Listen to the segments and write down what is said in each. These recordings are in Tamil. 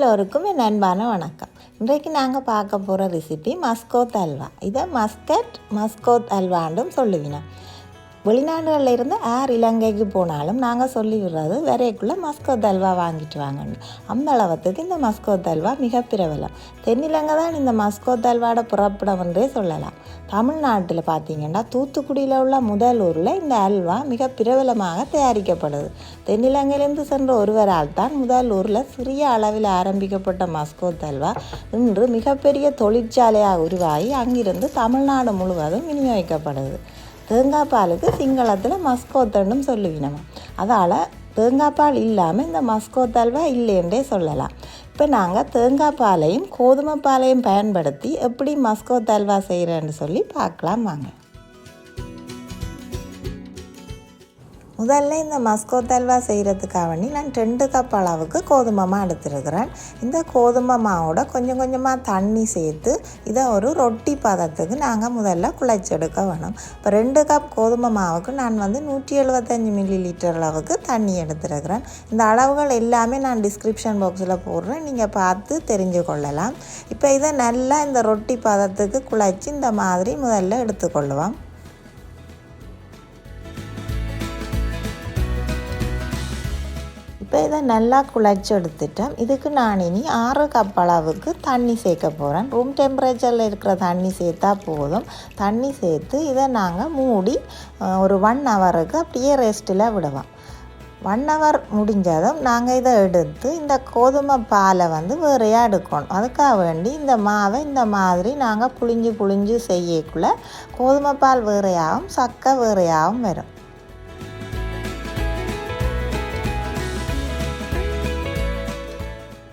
எல்லோருக்கும் என் அன்பான வணக்கம். இன்றைக்கு நாங்கள் பார்க்க போகிற ரெசிபி மஸ்கோத் அல்வா. இதை மஸ்கோத் அல்வாண்டும் சொல்லுவினோம். வெளிநாடுகளில் இருந்து யார் இலங்கைக்கு போனாலும் நாங்கள் சொல்லி விடுறது வரைக்குள்ளே மஸ்கோத் அல்வா வாங்கிட்டு வாங்கன்னு. அந்த அளவுக்கு இந்த மஸ்கோத் அல்வா மிக பிரபலம். தென்னிலங்கை தான் இந்த மஸ்கோத் அல்வாட புறப்படம் என்றே சொல்லலாம். தமிழ்நாட்டில் பார்த்திங்கன்னா தூத்துக்குடியில் உள்ள முதல் ஊரில் இந்த அல்வா மிக பிரபலமாக தயாரிக்கப்படுது. தென்னிலங்கையிலிருந்து சென்ற ஒருவரால் தான் முதல் ஊரில் சிறிய அளவில் ஆரம்பிக்கப்பட்ட மஸ்கோத் அல்வா இன்று மிகப்பெரிய தொழிற்சாலையாக உருவாகி அங்கிருந்து தமிழ்நாடு முழுவதும் விநியோகிக்கப்படுது. தேங்காய் பாலுக்கு சிங்களத்தில் மஸ்கோத்தன்னும் சொல்லுவினோம். அதால் தேங்காய் பால் இல்லாமல் இந்த மஸ்கோத் அல்வா இல்லைன்றே சொல்லலாம். இப்போ நாங்கள் தேங்காய் பாலையும் கோதுமை பாலையும் பயன்படுத்தி எப்படி மஸ்கோத் அல்வா செய்கிறேன்னு சொல்லி பார்க்கலாம் வாங்க. முதல்ல இந்த மஸ்கோத் அல்வா செய்கிறதுக்காக வேண்டி நான் 2 கப் அளவுக்கு கோதுமை மாவு எடுத்துருக்கிறேன். இந்த கோதுமை மாவோட கொஞ்சம் கொஞ்சமாக தண்ணி சேர்த்து இதை ஒரு ரொட்டி பதத்துக்கு நாங்கள் முதல்ல குழைச்சி எடுக்க வேணும். இப்போ 2 கப் கோதுமை மாவுக்கு நான் 175 மில்லிலிட்டர் அளவுக்கு தண்ணி எடுத்துருக்கிறேன். இந்த அளவுகள் எல்லாமே நான் டிஸ்கிரிப்ஷன் பாக்ஸில் போடுறேன், நீங்கள் பார்த்து தெரிஞ்சு கொள்ளலாம். இப்போ இதை நல்லா இந்த ரொட்டி பதத்துக்கு குழைச்சி இந்த மாதிரி முதல்ல எடுத்துக்கொள்ளுவோம். இப்போ இதை நல்லா குழைச்சி எடுத்துட்டேன். இதுக்கு நான் இனி 6 கப் அளவுக்கு தண்ணி சேர்க்க போகிறேன். ரூம் டெம்பரேச்சரில் இருக்கிற தண்ணி சேர்த்தா போதும். தண்ணி சேர்த்து இதை நாங்கள் மூடி ஒரு 1 ஹவருக்கு அப்படியே ரெஸ்ட்டில் விடுவோம். 1 ஹவர் முடிஞ்சதும் நாங்கள் இதை எடுத்து இந்த கோதுமை பாலை வேறையாக எடுக்கணும். அதுக்காக வேண்டி இந்த மாவை இந்த மாதிரி நாங்கள் புழிஞ்சு செய்யக்குள்ள கோதுமை பால் வேறையாகவும் சக்கை வேறையாகவும் வரும்.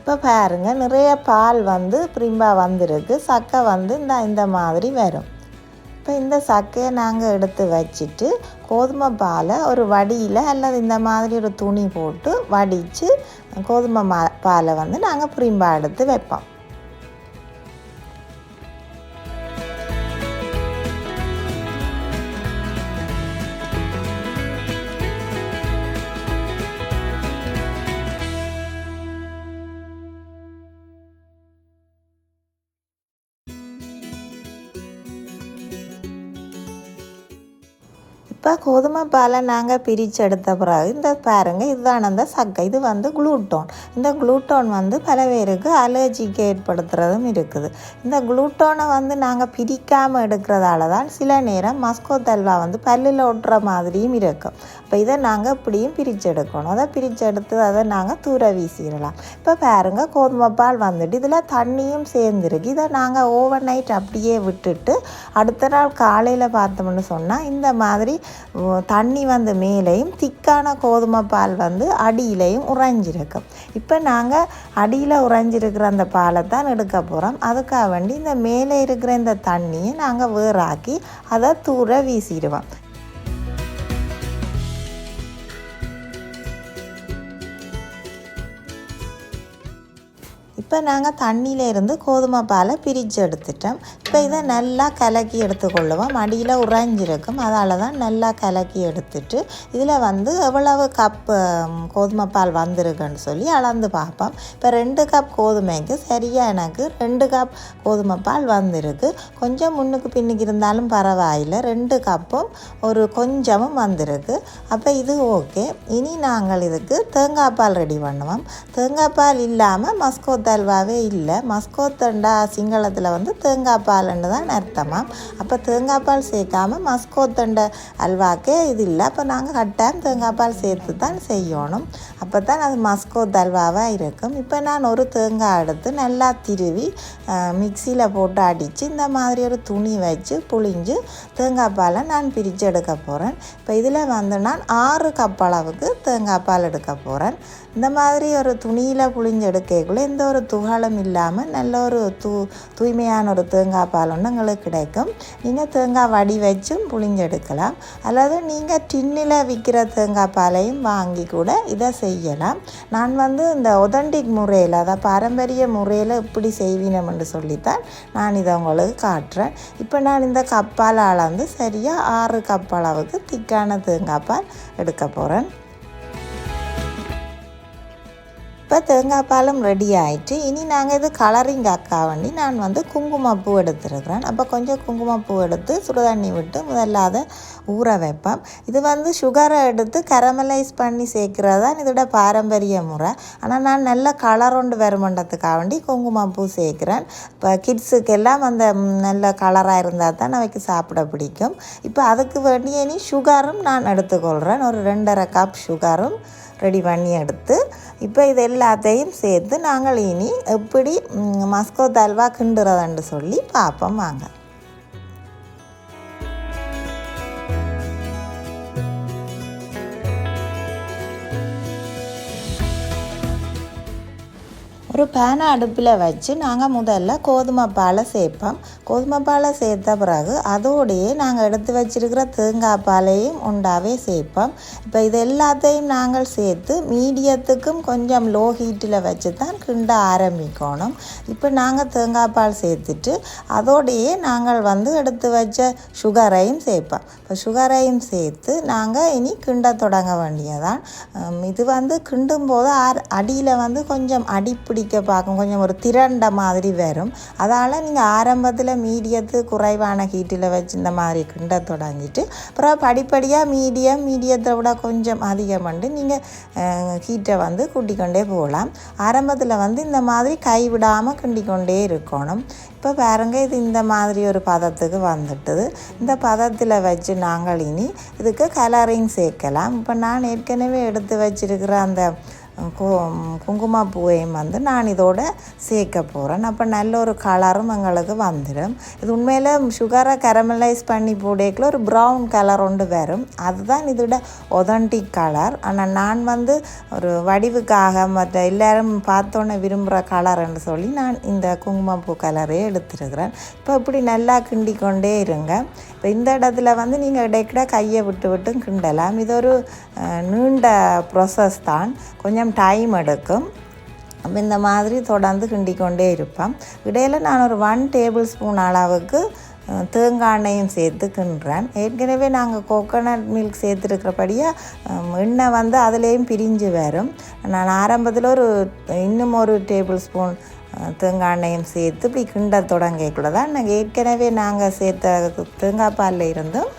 இப்போ பாருங்கள், நிறைய பால் பிரிம்பா வந்திருக்கு. சக்கை இந்த மாதிரி வரும். இப்போ இந்த சக்கையை நாங்கள் எடுத்து வச்சுட்டு கோதுமை பாலை ஒரு வடியில் அல்லது இந்த மாதிரி ஒரு துணி போட்டு வடித்து கோதுமை பாலை நாங்கள் பிரிம்பா எடுத்து வைப்போம். இப்போ கோதுமை பாலை நாங்கள் பிரித்து எடுத்த பிறகு இந்த பாருங்கள், இதுதான் அந்த சக்கை. இது குளூட்டோன். இந்த குளூட்டோன் பல பேருக்கு அலர்ஜிக்கு ஏற்படுத்துறதும் இருக்குது. இந்த குளூட்டோனை நாங்கள் பிரிக்காமல் எடுக்கிறதால தான் சில நேரம் மஸ்கோத் அல்வா பல்லில் ஒட்டுற மாதிரியும் இருக்கும். இப்போ இதை நாங்கள் இப்படியும் பிரித்து எடுக்கணும். அதை பிரித்து எடுத்து அதை நாங்கள் தூர வீசிடலாம். இப்போ பாருங்கள், கோதுமை பால் இதில் தண்ணியும் சேர்ந்துருக்கு. இதை நாங்கள் ஓவர் நைட் அப்படியே விட்டுட்டு அடுத்த நாள் காலையில் பார்த்தோம்னு சொன்னால் இந்த மாதிரி தண்ணி மேலேயும் திக்கான கோதுமை பால் அடியிலையும் உறைஞ்சிருக்கும். இப்போ நாங்கள் அடியில் உறைஞ்சிருக்கிற அந்த பாலை தான் எடுக்க போகிறோம். அதுக்காக வேண்டி இந்த மேலே இருக்கிற இந்த தண்ணியை நாங்கள் வேறாக்கி அதை தூர வீசிடுவோம். இப்போ நாங்கள் தண்ணியிலேருந்து கோதுமை பாலை பிரித்து எடுத்துட்டோம். இப்போ இதை நல்லா கலக்கி எடுத்துக்கொள்ளுவோம். அடியில் உறைஞ்சிருக்கும், அதால் தான் நல்லா கலக்கி எடுத்துட்டு இதில் எவ்வளவு கப் கோதுமை பால் வந்திருக்குன்னு சொல்லி அளந்து பார்ப்போம். இப்போ 2 கப் கோதுமைக்கு சரியாக எனக்கு 2 கப் கோதுமை பால் வந்திருக்கு. கொஞ்சம் முன்னுக்கு பின்னுக்கு இருந்தாலும் பரவாயில்லை. 2 கப்பும் ஒரு கொஞ்சமும் வந்திருக்கு. அப்போ இது ஓகே. இனி நாங்கள் இதுக்கு தேங்காய் பால் ரெடி பண்ணுவோம். தேங்காய் பால் இல்லாமல் மஸ்கோத் அல்வாவே இல்லை. மஸ்கோத்தண்டா சிங்களத்தில் தேங்காய் பால்ன்னு தான் அர்த்தமாக. அப்போ தேங்காய் பால் சேர்க்காமல் மஸ்கோத்தண்ட அல்வாக்கே இது இல்லை. அப்போ நாங்கள் கட்டாயம் தேங்காய் பால் சேர்த்து தான் செய்யணும். அப்போ தான் அது மஸ்கோத் அல்வாவாக இருக்கும். இப்போ நான் ஒரு தேங்காய் எடுத்து நல்லா திருவி மிக்சியில் போட்டு அடித்து இந்த மாதிரி ஒரு துணி வச்சு புழிஞ்சு தேங்காய் பாலை நான் பிரித்து எடுக்க போகிறேன். இப்போ இதில் நான் 6 கப் அளவுக்கு தேங்காய் பால் எடுக்க போகிறேன். இந்த மாதிரி ஒரு துணியில் புழிஞ்சு எடுக்கக்குள்ளே எந்த ஒரு துகளும் இல்லாமல் நல்ல ஒரு தூய்மையான ஒரு தேங்காய் பால் ஒன்று உங்களுக்கு கிடைக்கும். நீங்கள் தேங்காய் வடி வச்சும் புழிஞ்சு எடுக்கலாம். அல்லது நீங்கள் டின்னில் விற்கிற தேங்காய் பாலையும் வாங்கி கூட இதை செய்யலாம். நான் இந்த ஒதென்டிக் முறையில், அதாவது பாரம்பரிய முறையில் இப்படி செய்வினோம்னு சொல்லித்தான் நான் இதை உங்களுக்கு காட்டுறேன். இப்போ நான் இந்த கப்பால் அளந்து சரியாக 6 கப் அளவுக்கு திக்கான தேங்காய் பால் எடுக்க போகிறேன். இப்போ தேங்காய் பாலும் ரெடி ஆகிட்டு இனி நாங்கள் இது கலரிங் ஆக்கா வேண்டி நான் வந்து குங்குமப்பூ எடுத்துருக்கிறேன். அப்போ கொஞ்சம் குங்குமப்பூ எடுத்து சுடுதண்ணி விட்டு முதல்ல அதை ஊற வைப்பேன். இது வந்து சுகரை எடுத்து கரமலைஸ் பண்ணி சேர்க்கிறது தான் இதோட பாரம்பரிய முறை. ஆனால் நான் நல்ல கலர் ஒன்று வருமன்றதுக்காக வேண்டி குங்குமப்பூ சேர்க்குறேன். இப்போ கிட்ஸுக்கெல்லாம் அந்த நல்ல கலராக இருந்தால் தான் அவைக்கு சாப்பிட பிடிக்கும். இப்போ அதுக்கு வேண்டிய இனி சுகரும் நான் எடுத்துக்கொள்கிறேன். ஒரு 2.5 கப் சுகரும் ரெடி பண்ணி எடுத்து இப்போ இது எல்லாத்தையும் சேர்த்து நாங்கள் இனி எப்படி மஸ்கோத் அல்வா கிண்டுறதுன்னு சொல்லி பார்ப்போம் வாங்க. ஒரு பேனை அடுப்பில் வச்சு நாங்கள் முதல்ல கோதுமை பாலை சேர்ப்போம். கோதுமை பாலை சேர்த்த பிறகு அதோடையே நாங்கள் எடுத்து வச்சிருக்கிற தேங்காய் பாலையும் உண்டாவே சேர்ப்போம். இப்போ இது எல்லாத்தையும் நாங்கள் சேர்த்து மீடியத்துக்கும் கொஞ்சம் லோ ஹீட்டில் வச்சு தான் கிண்ட ஆரம்பிக்கணும். இப்போ நாங்கள் தேங்காய் பால் சேர்த்துட்டு அதோடையே நாங்கள் வந்து எடுத்து வச்ச சுகரையும் சேர்ப்போம். இப்போ சுகரையும் சேர்த்து நாங்கள் இனி கிண்ட தொடங்க வேண்டியதான். இது வந்து கிண்டும் போது அடியில் வந்து கொஞ்சம் அடிப்பிடி பார்க்கும், கொஞ்சம் ஒரு திரண்ட மாதிரி வரும். அதால் நீங்கள் ஆரம்பத்தில் மீடியத்து குறைவான ஹீட்டில் வச்சு இந்த மாதிரி கிண்ட தொடங்கிட்டு அப்புறம் படிப்படியாக மீடியத்தை விட கொஞ்சம் அதிகம் பண்ணி நீங்கள் ஹீட்டை வந்து கூட்டிக்கொண்டே போகலாம். ஆரம்பத்தில் வந்து இந்த மாதிரி கைவிடாமல் கிண்டிக்கொண்டே இருக்கணும். இப்போ பாருங்க, இது இந்த மாதிரி ஒரு பதத்துக்கு வந்துட்டுது. இந்த பதத்தில் வச்சு நாங்கள் இனி இதுக்கு கலரிங் சேர்க்கலாம். இப்போ நான் ஏற்கனவே எடுத்து வச்சிருக்கிற அந்த குங்குமப்பூவையும் வந்து நான் இதோட சேர்க்க போகிறேன். அப்போ நல்ல ஒரு கலரும் எங்களுக்கு வந்துடும். இது உண்மையில் சுகரை கரமலைஸ் பண்ணி போடக்குள்ள ஒரு ப்ரௌன் கலர் ஒன்று வரும். அதுதான் இதோட ஒதன்டிக் கலர். ஆனால் நான் வந்து ஒரு வடிவுக்காக மற்ற எல்லோரும் பார்த்தோன்னே விரும்புகிற கலர்ன்னு சொல்லி நான் இந்த குங்குமப்பூ கலரே எடுத்துருக்கிறேன். இப்போ இப்படி நல்லா கிண்டி கொண்டே இருங்க. இப்போ இந்த இடத்துல வந்து நீங்கள் இடைக்கிட கையை விட்டு கிண்டலாம். இது ஒரு நீண்ட ப்ராசஸ் தான், கொஞ்சம் டைம் எடுக்கும். அப்போ இந்த மாதிரி தொடர்ந்து கிண்டிக்கொண்டே இருப்பேன். இடையில் நான் ஒரு 1 டேபிள் ஸ்பூன் அளவுக்கு தேங்காய் எண்ணெயும் சேர்த்து கிண்டுறேன். ஏற்கனவே நாங்கள் கோகோனட் மில்க் சேர்த்துருக்கிறபடியாக எண்ணெய் வந்து அதுலேயும் பிரிஞ்சு வரும். நான் ஆரம்பத்தில் இன்னும் ஒரு டேபிள் ஸ்பூன் தேங்காய் எண்ணெயும் சேர்த்து இப்படி கிண்ட தொடங்கக்குள்ள தான் ஏற்கனவே நாங்கள் சேர்த்த தேங்காய் பாலில் இருந்தும்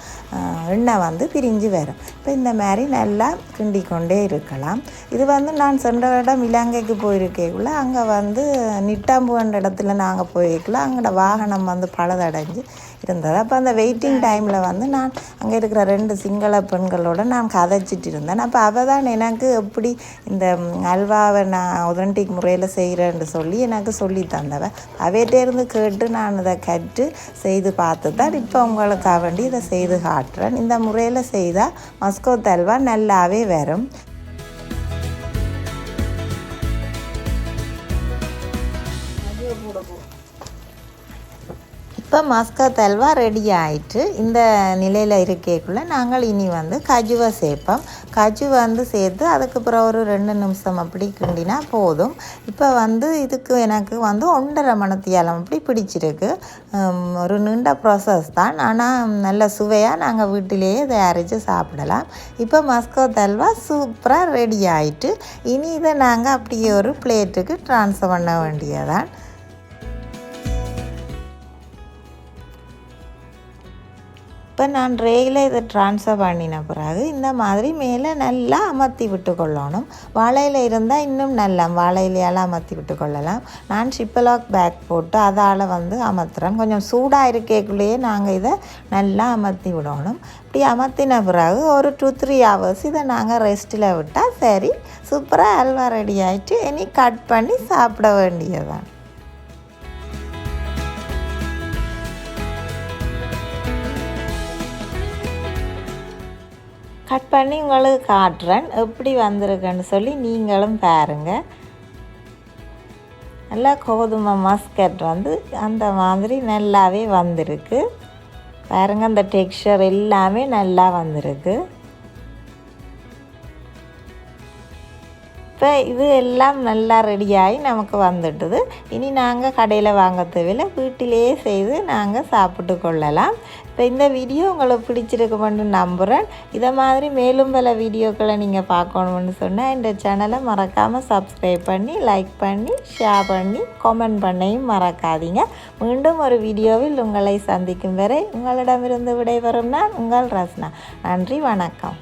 எண்ணெய் வந்து பிரிஞ்சு வரும். இப்போ இந்த மாதிரி நல்லா கிண்டி கொண்டே இருக்கலாம். இது வந்து நான் சென்ற இடம் இலங்கைக்கு போயிருக்கேக்குள்ள அங்கே வந்து நிட்டாம்புன்ற இடத்துல நாங்கள் போயிருக்கல, அங்கோட வாகனம் வந்து பழுதடைஞ்சு இருந்தது. அப்போ அந்த வெயிட்டிங் டைமில் வந்து நான் அங்கே இருக்கிற 2 சிங்கள பெண்களோடு நான் கதைச்சிட்டு இருந்தேன். அப்போ அவள் தான் எனக்கு எப்படி இந்த அல்வாவை நான் ஒதன்டிக் முறையில் செய்கிறேன்னு சொல்லி எனக்கு சொல்லி தந்தவன். அவையிட்டே இருந்து கேட்டு நான் இதை கற்று செய்து பார்த்து தான் இப்போ உங்களுக்காக வேண்டி இதை செய்து காட்டுறேன். இந்த முறையில் செய்தால் மஸ்கோத் அல்வா நல்லாவே வரும். இப்போ மஸ்கோத் அல்வா ரெடி ஆகிட்டு இந்த நிலையில் இருக்கக்குள்ளே நாங்கள் இனி வந்து கஜுவை சேர்ப்போம். கஜு வந்து சேர்த்து அதுக்கப்புறம் ஒரு 2 நிமிஷம் அப்படி கிண்டினா போதும். இப்போ வந்து இதுக்கு எனக்கு வந்து 1.5 மணித்தியாலம் அப்படி பிடிச்சிருக்கு. ஒரு நீண்ட ப்ராசஸ் தான், ஆனால் நல்ல சுவையாக நாங்கள் வீட்டிலேயே தயாரித்து சாப்பிடலாம். இப்போ மஸ்கோத் அல்வா சூப்பராக ரெடி ஆகிட்டு இனி இதை நாங்கள் அப்படியே ஒரு பிளேட்டுக்கு ட்ரான்ஸ்ஃபர் பண்ண வேண்டியதான். இப்போ நான் ரேயில் இதை ட்ரான்ஸ்ஃபர் பண்ணின பிறகு இந்த மாதிரி மேலே நல்லா அமர்த்தி விட்டு கொள்ளணும். வாழையில் இருந்தால் இன்னும் நல்லா வாழையிலையால் அமர்த்தி விட்டு கொள்ளலாம். நான் ஷிப்பலாக் பேக் போட்டு அதால் வந்து அமர்த்துறேன். கொஞ்சம் சூடாக இருக்கக்குள்ளேயே நாங்கள் இதை நல்லா அமர்த்தி விடணும். இப்படி அமர்த்தின பிறகு ஒரு 2-3 ஹவர்ஸ் இதை நாங்கள் ரெஸ்ட்டில் விட்டால் சரி, சூப்பராக அல்வா ரெடி ஆகிட்டு இனி கட் பண்ணி சாப்பிட வேண்டியதான். கட் பண்ணி உங்களுக்கு காட்டுறேன் எப்படி வந்திருக்குன்னு சொல்லி நீங்களும் பாருங்கள். நல்லா கோதுமை மஸ்கட் வந்து அந்த மாதிரி நல்லாவே வந்திருக்கு பாருங்கள். அந்த டெக்ஸ்சர் எல்லாமே நல்லா வந்திருக்கு. இப்போ இது எல்லாம் நல்லா ரெடியாகி நமக்கு வந்துட்டுது. இனி நாங்கள் கடையில் வாங்க தேவையில்லை, வீட்டிலேயே செய்து நாங்கள் சாப்பிட்டு கொள்ளலாம். இப்போ இந்த வீடியோ உங்களுக்கு பிடிச்சிருக்குமென்னு நம்புகிறேன். இதை மாதிரி மேலும் பல வீடியோக்களை நீங்கள் பார்க்கணுன்னு சொன்னால் இந்த சேனலை மறக்காமல் சப்ஸ்கிரைப் பண்ணி, லைக் பண்ணி, ஷேர் பண்ணி, கமெண்ட் பண்ணையும் மறக்காதீங்க. மீண்டும் ஒரு வீடியோவில் உங்களை சந்திக்கும் வரை உங்களிடமிருந்து விடைபெறும் நான் உங்கள் ரஸ்னா. நன்றி, வணக்கம்.